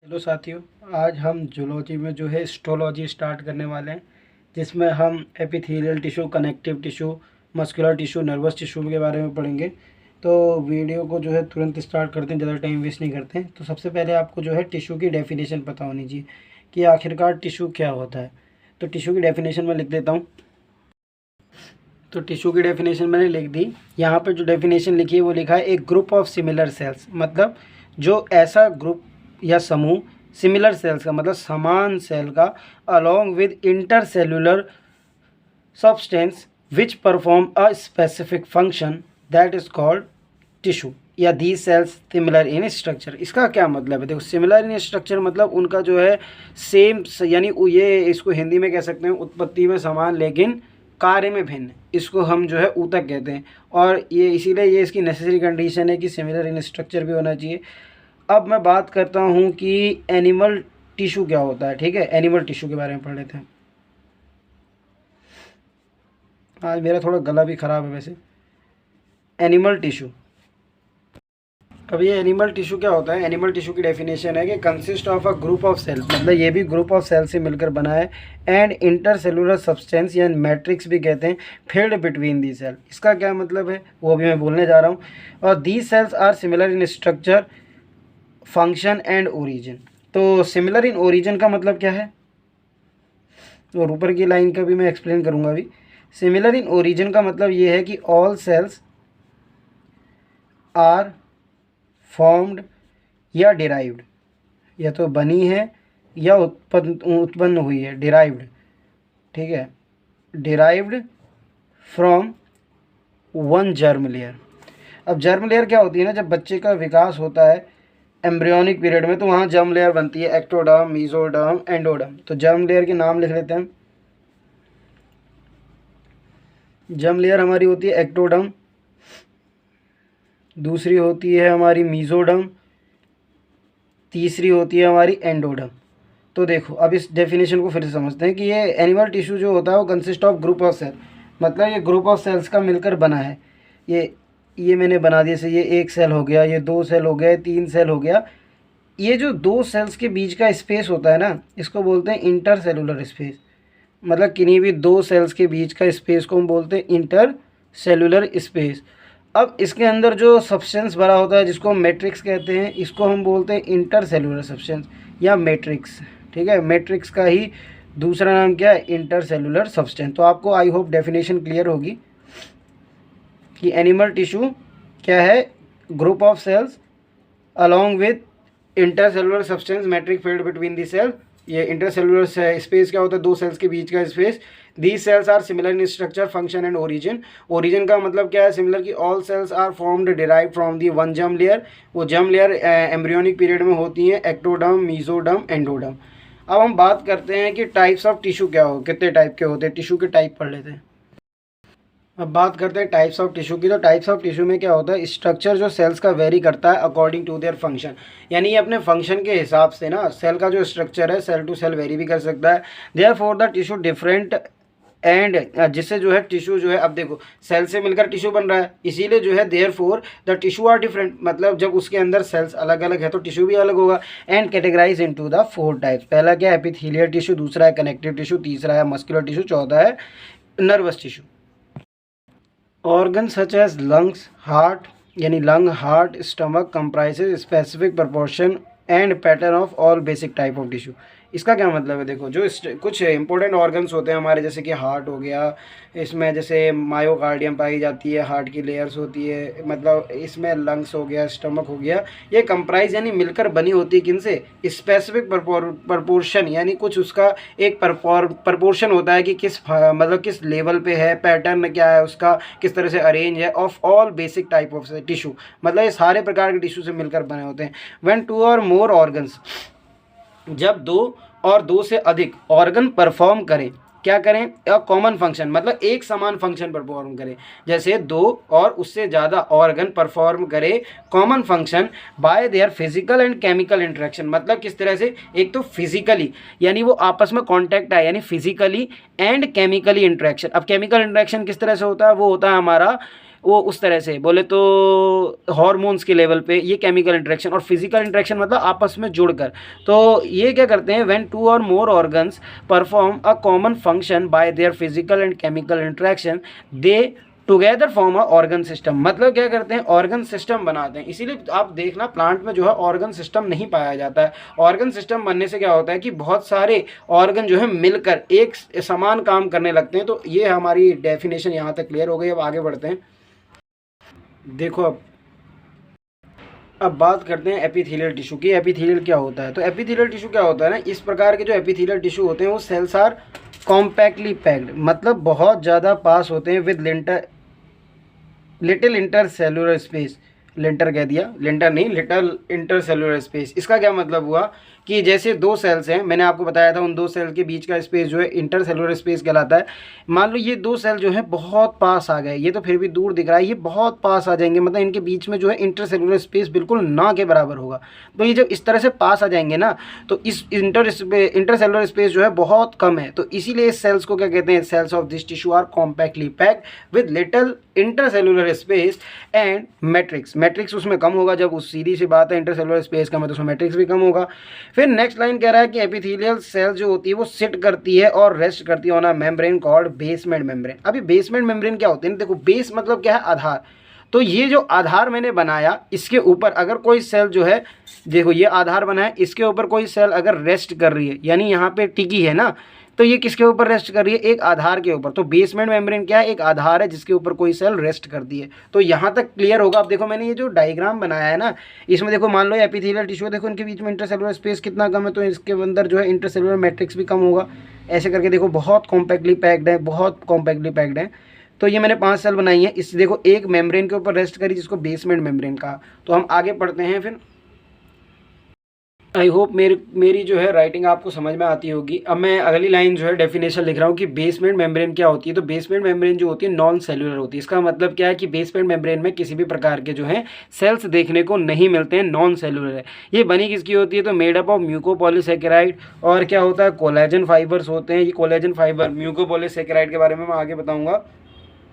Hello साथियों, आज हम जूलॉजी में जो है हिस्टोलॉजी स्टार्ट करने वाले हैं, जिसमें हम epithelial tissue, connective tissue, muscular tissue, nervous tissue के बारे में पढ़ेंगे। तो वीडियो को जो है तुरंत स्टार्ट करते हैं, ज़्यादा टाइम वेस्ट नहीं करते हैं। तो सबसे पहले आपको जो है टिश्यू की डेफिनेशन पता होनी चाहिए कि आखिरकार टिश्यू क्या होता है। तो टिश्यू की डेफिनेशन मैं लिख देता हूँ। तो टिश्यू की डेफिनेशन मैंने लिख दी। यहाँ पर जो डेफिनेशन लिखी है वो लिखा है एक ग्रुप ऑफ सिमिलर सेल्स, मतलब जो ऐसा ग्रुप या समूह सिमिलर सेल्स का मतलब समान सेल का along with intercellular substance which perform a specific function that is called tissue या दी सेल्स सिमिलर इन स्ट्रक्चर। इसका क्या मतलब है? देखो, सिमिलर इन स्ट्रक्चर मतलब उनका जो है सेम, यानी ये इसको हिंदी में कह सकते हैं उत्पत्ति में समान लेकिन कार्य में भिन्न। इसको हम जो है ऊतक कहते हैं, और ये इसीलिए ये इसकी नेसेसरी कंडीशन है कि सिमिलर इन स्ट्रक्चर भी होना चाहिए। अब मैं बात करता हूँ कि एनिमल टिश्यू क्या होता है। ठीक है, एनिमल टिश्यू के बारे में पढ़ लेते हैं। आज मेरा थोड़ा गला भी ख़राब है वैसे। एनिमल टिश्यू, अब ये एनिमल टिश्यू क्या होता है? एनिमल टिश्यू की डेफिनेशन है कि consist of a group of cell, मतलब ये भी ग्रुप ऑफ सेल से मिलकर बना है, एंड इंटरसेलुलर सब्सटेंस या मैट्रिक्स भी कहते हैं, फिल्ड बिटवीन दी सेल। इसका क्या मतलब है वो अभी मैं बोलने जा रहा हूँ। और the cells are similar in structure, function and origin. तो सिमिलर इन ओरिजिन का मतलब क्या है, और ऊपर की लाइन का भी मैं एक्सप्लेन करूंगा अभी। सिमिलर इन ओरिजिन का मतलब ये है कि ऑल सेल्स आर फॉर्म्ड या डिराइव्ड, या तो बनी है या उत्पन्न हुई है, डिराइव्ड। ठीक है, derived from one germ layer. अब जर्म लेयर क्या होती है ना, जब बच्चे का विकास होता है एम्ब्रियोनिक पीरियड में, तो वहाँ जर्म लेयर बनती है, एक्टोडर्म, मीजोडर्म, एंडोडर्म। तो जर्म लेयर के नाम लिख लेते हैं। जर्म लेयर हमारी होती है एक्टोडर्म, दूसरी होती है हमारी मीजोडर्म, तीसरी होती है हमारी एंडोडर्म। तो देखो, अब इस डेफिनेशन को फिर से समझते हैं कि ये एनिमल टिश्यू जो होता है वो consist of group of cell, मतलब ये ग्रुप ऑफ सेल्स का मिलकर बना है। ये मैंने बना दिया, से ये एक सेल हो गया, ये दो सेल हो गया, तीन सेल हो गया। ये जो दो सेल्स के बीच का स्पेस होता है ना, इसको बोलते हैं इंटर सेलुलर स्पेस। मतलब किन्हीं भी दो सेल्स के बीच का स्पेस को हम बोलते हैं इंटर सेलुलर स्पेस। अब इसके अंदर जो सब्सटेंस भरा होता है, जिसको हम मैट्रिक्स कहते हैं, इसको हम बोलते हैं इंटर सेलुलर सब्सटेंस या मैट्रिक्स। ठीक है, मैट्रिक्स का ही दूसरा नाम क्या है? Inter cellular substance. तो आपको आई होप डेफिनेशन क्लियर होगी कि एनिमल टिश्यू क्या है? Group of cells along with intercellular substance matrix filled between the cell. ये इंटरसेलुलर स्पेस क्या होता है? दो सेल्स के बीच का space. The cells are similar in structure, function and origin. Origin का मतलब क्या है? सिमिलर की all cells are formed derive from the one germ layer. वो जर्म लेयर एम्ब्रियोनिक पीरियड में होती है, एक्टोडर्म, मीजोडर्म, एंडोडर्म। अब हम बात करते हैं कि टाइप्स ऑफ टिश्यू क्या हो, कितने टाइप के होते हैं। टिश्यू के टाइप पढ़ लेते हैं। अब बात करते हैं टाइप्स ऑफ टिश्यू की। तो टाइप्स ऑफ टिश्यू में क्या होता है? स्ट्रक्चर जो सेल्स का वेरी करता है अकॉर्डिंग टू देयर फंक्शन, यानी ये अपने फंक्शन के हिसाब से ना सेल का जो स्ट्रक्चर है सेल टू सेल वेरी भी कर सकता है। Therefore the tissue different and, जिससे जो है टिश्यू जो है, अब देखो सेल से मिलकर टिश्यू बन रहा है, इसीलिए जो है therefore the tissue are different, मतलब जब उसके अंदर सेल्स अलग अलग है तो टिश्यू भी अलग होगा। And categorise into the four types. पहला क्या है? एपिथेलियल टिश्यू, दूसरा है कनेक्टिव टिश्यू, तीसरा है मस्कुलर टिश्यू, चौथा है nervous tissue. Organs such as lungs, heart, यानी lung, heart, stomach comprises specific proportion and pattern of all basic type of tissue। इसका क्या मतलब है? देखो, जो कुछ इंपॉर्टेंट ऑर्गन्स होते हैं हमारे, जैसे कि हार्ट हो गया, इसमें जैसे मायोकार्डियम पाई जाती है, हार्ट की लेयर्स होती है, मतलब इसमें लंग्स हो गया, स्टमक हो गया, ये कंप्राइज यानी मिलकर बनी होती है किनसे? स्पेसिफिक प्रपोर्शन, यानी कुछ उसका एक प्रपोर्शन होता है कि किस मतलब किस लेवल पे है, पैटर्न क्या है उसका, किस तरह से अरेंज है, of all basic type of tissue, मतलब ये सारे प्रकार के टिश्यू से मिलकर बने होते हैं। When two or more organs, जब दो और दो से अधिक ऑर्गन परफॉर्म करें, क्या करें? अ कॉमन फंक्शन, मतलब एक समान फंक्शन परफॉर्म करें। जैसे दो और उससे ज़्यादा ऑर्गन परफॉर्म करें common function by their physical and chemical interaction, मतलब किस तरह से? एक तो फिजिकली, यानी वो आपस में कॉन्टैक्ट है, यानी फिजिकली, एंड केमिकली इंटरेक्शन। अब केमिकल इंटरेक्शन किस तरह से होता है? वो होता है हमारा वो उस तरह से बोले तो हार्मोन्स के लेवल पे ये केमिकल इंटरेक्शन, और फिजिकल इंटरेक्शन मतलब आपस में जुड़कर। तो ये क्या करते हैं, when two or more organs perform a common function by their physical and chemical interaction they together form a organ system. मतलब क्या करते हैं, ऑर्गन सिस्टम बनाते हैं। इसीलिए आप देखना प्लांट में जो है ऑर्गन सिस्टम नहीं पाया जाता है। ऑर्गन सिस्टम बनने से क्या होता है कि बहुत सारे ऑर्गन जो है मिलकर एक समान काम करने लगते हैं। तो ये हमारी डेफिनेशन यहाँ तक क्लियर हो गई। अब आगे बढ़ते हैं। देखो अब बात करते हैं एपिथेलियल टिश्यू की। एपिथेलियल क्या होता है, तो एपिथेलियल टिश्यू क्या होता है ना, इस प्रकार के जो एपिथेलियल टिश्यू होते हैं वो सेल्स आर कॉम्पैक्टली पैक्ड, मतलब बहुत ज़्यादा पास होते हैं with little intercellular space. Lintel कह दिया, लिंटर नहीं, लिटिल इंटरसेलुलर स्पेस। इसका क्या मतलब हुआ कि जैसे दो सेल्स हैं, मैंने आपको बताया था उन दो सेल के बीच का स्पेस जो है इंटरसेलुलर स्पेस कहलाता है। मान लो ये दो सेल जो है बहुत पास आ गए, ये तो फिर भी दूर दिख रहा है, ये बहुत पास आ जाएंगे, मतलब इनके बीच में जो है इंटरसेलुलर स्पेस बिल्कुल ना के बराबर होगा। तो ये जब इस तरह से पास आ जाएंगे ना, तो इस इंटरसेलुलर स्पेस जो है बहुत कम है। तो इसीलिए इस सेल्स को क्या कहते हैं, cells of this tissue are compactly packed with little intercellular space and matrix. Matrix उसमें कम होगा, जब उस सीधी सी बात है इंटरसेलुलर स्पेस का, मतलब उसमें मैट्रिक्स भी कम होगा। फिर नेक्स्ट लाइन कह रहा है कि एपिथेलियल सेल जो होती है वो सिट करती है और रेस्ट करती है on a membrane called basement membrane. अभी बेसमेंट मेम्ब्रेन क्या होते हैं, देखो बेस मतलब क्या है, आधार। तो ये जो आधार मैंने बनाया, इसके ऊपर अगर कोई सेल जो है, देखो ये आधार बना है, इसके ऊपर कोई सेल अगर रेस्ट कर रही है, यानी यहाँ पे टिकी है ना, तो ये किसके ऊपर रेस्ट कर रही है, एक आधार के ऊपर। तो बेसमेंट मेम्ब्रेन क्या है, एक आधार है जिसके ऊपर कोई सेल रेस्ट करती है। तो यहाँ तक क्लियर होगा। अब देखो मैंने ये जो डायग्राम बनाया है ना, इसमें देखो मान लो एपिथेलियल टिश्यू, देखो इनके बीच में इंटरसेलुलर स्पेस कितना कम है, तो इसके अंदर जो है इंटरसेलुलर मैट्रिक्स भी कम होगा। ऐसे करके देखो बहुत कॉम्पैक्टली पैक्ड है, बहुत कॉम्पैक्टली पैक्ड है। तो ये मैंने 5 सेल बनाई है, इससे देखो एक मेम्ब्रेन के ऊपर रेस्ट करी जिसको बेसमेंट मेम्ब्रेन कहा। तो हम आगे पढ़ते हैं फिर। आई होप मेरी जो है राइटिंग आपको समझ में आती होगी। अब मैं अगली लाइन जो है डेफिनेशन लिख रहा हूँ कि बेसमेंट मेम्ब्रेन क्या होती है। तो बेसमेंट मेम्ब्रेन जो होती है नॉन सेलुलर होती है। इसका मतलब क्या है कि बेसमेंट मेम्ब्रेन में किसी भी प्रकार के जो है सेल्स देखने को नहीं मिलते हैं, नॉन सेलुलर है। ये बनी किसकी होती है, तो मेड अप ऑफ म्यूकोपॉलीसेकेराइड, और क्या होता है, कोलेजन फाइबर्स होते हैं। ये कोलेजन फाइबर म्यूकोपॉलीसेकेराइड के बारे में मैं आगे बताऊँगा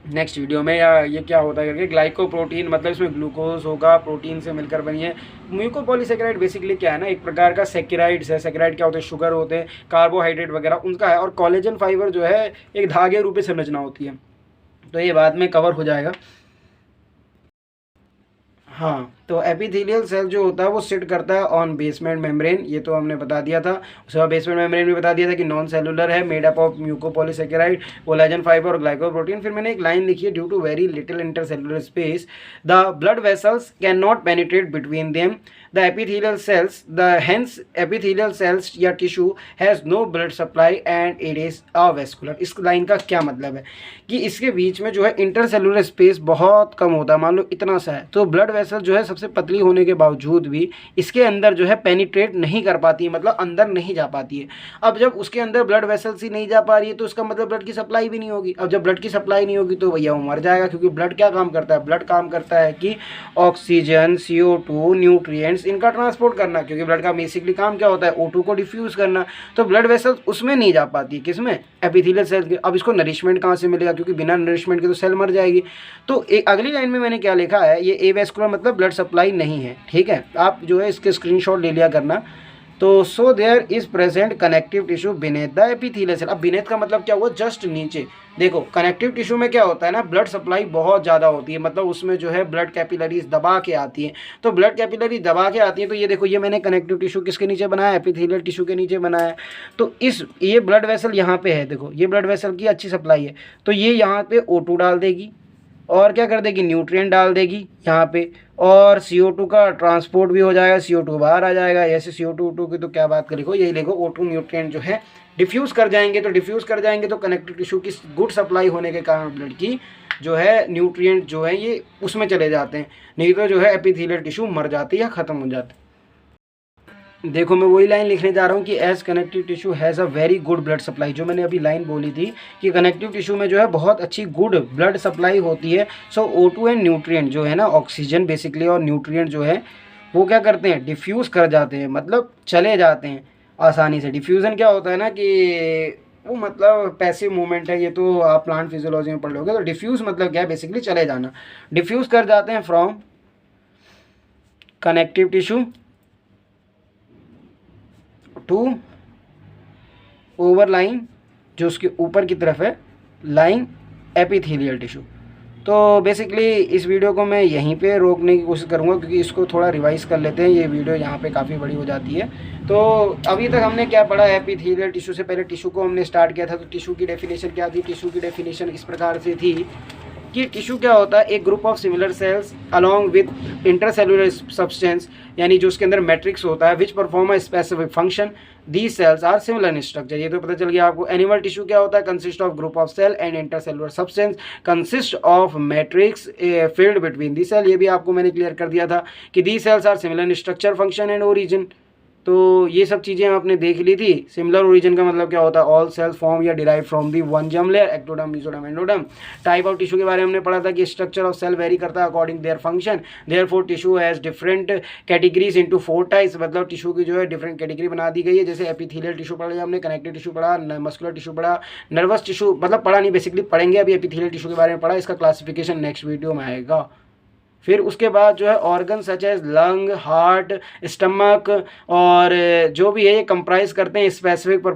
नेक्स्ट वीडियो में, या ये क्या होता है करके। ग्लाइकोप्रोटीन मतलब इसमें ग्लूकोज होगा, प्रोटीन से मिलकर बनी है। म्यूकोपॉलीसेकेराइड बेसिकली क्या है ना, एक प्रकार का सेकेराइड्स है। सेकेराइड क्या होते हैं, शुगर होते हैं, कार्बोहाइड्रेट वगैरह उनका है। और कोलेजन फाइबर जो है एक धागे रूपी संरचना होती है। तो ये बाद में कवर हो जाएगा। हाँ, तो एपिथेलियल सेल जो होता है वो सिट करता है ऑन बेसमेंट मेम्ब्रेन, ये तो हमने बता दिया था। उसके बाद बेसमेंट मेम्ब्रेन भी बता दिया था कि नॉन सेलुलर है, made up of mucopolysaccharide, collagen fibre और ग्लाइकोप्रोटीन। फिर मैंने एक लाइन लिखी है, due to very little intercellular space the blood vessels can not penetrate between them the epithelial cells, the hence epithelial cells या tissue has no blood supply and it is avascular. इस line का क्या मतलब है कि इसके बीच में जो है इंटरसेलुलर स्पेस बहुत कम होता है, मान लो इतना सा है। तो ब्लड वेसल जो है सबसे पतली होने के बावजूद भी इसके अंदर जो है पेनिट्रेट नहीं कर पाती है, मतलब अंदर नहीं जा पाती है। अब जब उसके अंदर ब्लड वेसल्स ही नहीं जा पा रही है तो उसका मतलब ब्लड की सप्लाई भी नहीं होगी। अब जब ब्लड की सप्लाई नहीं होगी तो भैया वो मर जाएगा, क्योंकि ब्लड क्या काम करता है, ब्लड काम करता है कि ऑक्सीजन, CO2, न्यूट्रिएंट्स इनका ट्रांसपोर्ट करना, क्योंकि ब्लड का बेसिकली काम क्या होता है, O2 को डिफ्यूज करना। तो ब्लड वेसल्स उसमें नहीं जा पाती है, किसमें, एपिथेलियल सेल्स के। अब इसको नरिशमेंट कहाँ से मिलेगा, क्योंकि बिना नरिशमेंट के तो सेल मर जाएगी। तो एक अगली लाइन में मैंने क्या लिखा है, ये एवेस्कुलर मतलब ब्लड सप्लाई नहीं है, ठीक है। आप जो है इसके स्क्रीनशॉट ले लिया करना। तो so there is present connective tissue beneath the epithelial cell. अब बिनेथ का मतलब क्या हुआ, जस्ट नीचे। देखो कनेक्टिव टिश्यू में क्या होता है ना, ब्लड सप्लाई बहुत ज़्यादा होती है, मतलब उसमें जो है ब्लड कैपिलरीज दबा के आती हैं। तो ब्लड कैपिलरी दबा के आती है, तो ये देखो ये मैंने कनेक्टिव टिश्यू किसके नीचे बनाया, एपिथेलियल टिश्यू के नीचे बनाया। तो ये ब्लड वेसल यहाँ पे है, देखो ये ब्लड वेसल की अच्छी सप्लाई है। तो ये यहाँ पे O2 डाल देगी और क्या कर देगी, न्यूट्रिएंट डाल देगी यहाँ पे, और CO2 का ट्रांसपोर्ट भी हो जाएगा, CO2 बाहर आ जाएगा। ऐसे CO2 O2 की तो क्या बात करें, यही देखो O2 न्यूट्रिएंट जो है डिफ्यूज़ कर जाएंगे। तो डिफ्यूज़ कर जाएंगे तो कनेक्टिव टिश्यू की गुड सप्लाई होने के कारण ब्लड की जो है न्यूट्रिएंट जो है ये उसमें चले जाते हैं, नहीं तो जो है एपिथेलियल टिश्यू मर जाती है या ख़त्म हो जाती है। देखो मैं वही लाइन लिखने जा रहा हूँ कि as connective tissue has a very good blood supply. जो मैंने अभी लाइन बोली थी कि कनेक्टिव टिश्यू में जो है बहुत अच्छी गुड ब्लड सप्लाई होती है। सो O2 एंड न्यूट्रिएंट जो है ना, ऑक्सीजन बेसिकली और न्यूट्रिएंट जो है वो क्या करते हैं, डिफ्यूज़ कर जाते हैं, मतलब चले जाते हैं आसानी से। डिफ्यूज़न क्या होता है ना कि वो मतलब पैसिव मूवमेंट है, ये तो आप प्लांट फिजियोलॉजी में पढ़ लोगे। तो डिफ्यूज़ मतलब क्या है, बेसिकली चले जाना। डिफ्यूज़ कर जाते हैं from connective tissue to overlying, जो उसके ऊपर की तरफ है, लाइंग एपिथेलियल टिश्यू। तो बेसिकली इस वीडियो को मैं यहीं पे रोकने की कोशिश करूँगा, क्योंकि इसको थोड़ा रिवाइज कर लेते हैं, ये वीडियो यहाँ पे काफ़ी बड़ी हो जाती है। तो अभी तक हमने क्या पढ़ा, एपिथेलियल टिश्यू से पहले टिश्यू को हमने स्टार्ट किया था। तो टिश्यू की डेफिनेशन क्या थी, टिश्यू की डेफिनेशन इस प्रकार से थी कि टिश्यू क्या होता है, एक group of similar cells along with intercellular substance, यानी जो उसके अंदर मैट्रिक्स होता है, which perform a specific function, these cells are similar in structure. ये तो पता चल गया आपको। एनिमल टिश्यू क्या होता है, consist of group of cell and intercellular substance consist of matrix filled between the cell. ये भी आपको मैंने क्लियर कर दिया था कि the cells are similar in structure, function and origin. तो ये सब चीज़ें आपने देख ली थी। सिमिलर ओरिजिन का मतलब क्या होता है, ऑल सेल्स फॉर्म या derive from the one germ layer, ectoderm, mesoderm, endoderm. Type of tissue के बारे में हमने पढ़ा था कि स्ट्रक्चर ऑफ सेल वेरी करता है according their function, therefore tissue has different categories into 4 types. मतलब टिश्यू की जो है डिफरेंट कैटेगरी बना दी गई है। जैसे एपिथेलियल टिश्यू पढ़ा हमने, कनेक्टिव टिश्यू पढ़ा, मस्कुलर टिश्यू पढ़ा, नर्वस टिश्यू मतलब पढ़ा नहीं, बेसिकली पढ़ेंगे। अभी एपिथेलियल टिश्यू के बारे में पढ़ा, इसका क्लासिफिकेशन नेक्स्ट वीडियो में आएगा। फिर उसके बाद जो है organ such as lung, heart, stomach और जो भी है ये कंप्राइज करते हैं स्पेसिफिक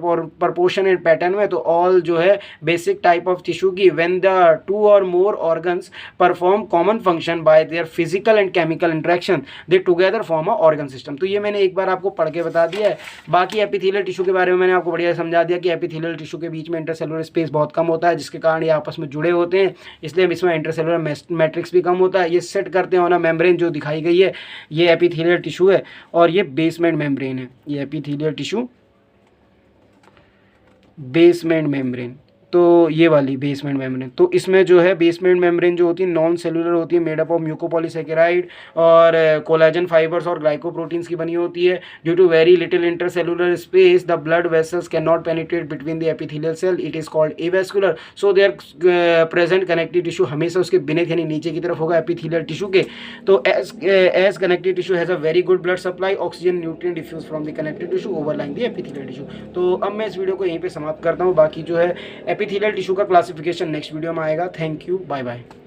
प्रपोर्शन एंड पैटर्न में। तो ऑल जो है बेसिक टाइप ऑफ टिश्यू की when the 2 or more organs perform common function by their physical and chemical interaction, they together form a organ system. तो ये मैंने एक बार आपको पढ़ के बता दिया है। बाकी एपिथेलियल टिश्यू के बारे में मैंने आपको बढ़िया समझा दिया कि एपिथेलियल टिश्यू के बीच में इंटरसेलुलर स्पेस बहुत कम होता है, जिसके कारण ये आपस में जुड़े होते हैं, इसलिए इसमें इंटरसेलुलर मैट्रिक्स भी कम होता है। ये सेट करते हैं ऑन अ मेम्ब्रेन जो दिखाई गई है, ये एपिथेलियल टिश्यू है और ये बेसमेंट मेम्ब्रेन है। ये एपिथेलियल टिश्यू, बेसमेंट मेम्ब्रेन, तो ये वाली बेसमेंट मेम्ब्रेन। तो इसमें जो है बेसमेंट मेम्ब्रेन जो होती है नॉन सेलुलर होती है, मेड अप ऑफ म्यूकोपॉलीसेकेराइड और कोलेजन फाइबर्स और ग्लाइकोप्रोटीन्स की बनी होती है। Due to very little intercellular space the blood vessels can not penetrate between the epithelial cell, it is called avascular. So there present connective tissue हमेशा उसके beneath यानी नीचे की तरफ होगा एपिथेलियल टिश्यू के। तो as connective tissue has a very good blood supply, oxygen nutrient diffuse from the connective tissue overlying the epithelial tissue. तो अब मैं इस वीडियो को यहीं पे समाप्त करता हूँ। बाकी जो है एपिथेलियल टिश्यू का क्लासिफिकेशन नेक्स्ट वीडियो में आएगा। Thank you, bye bye.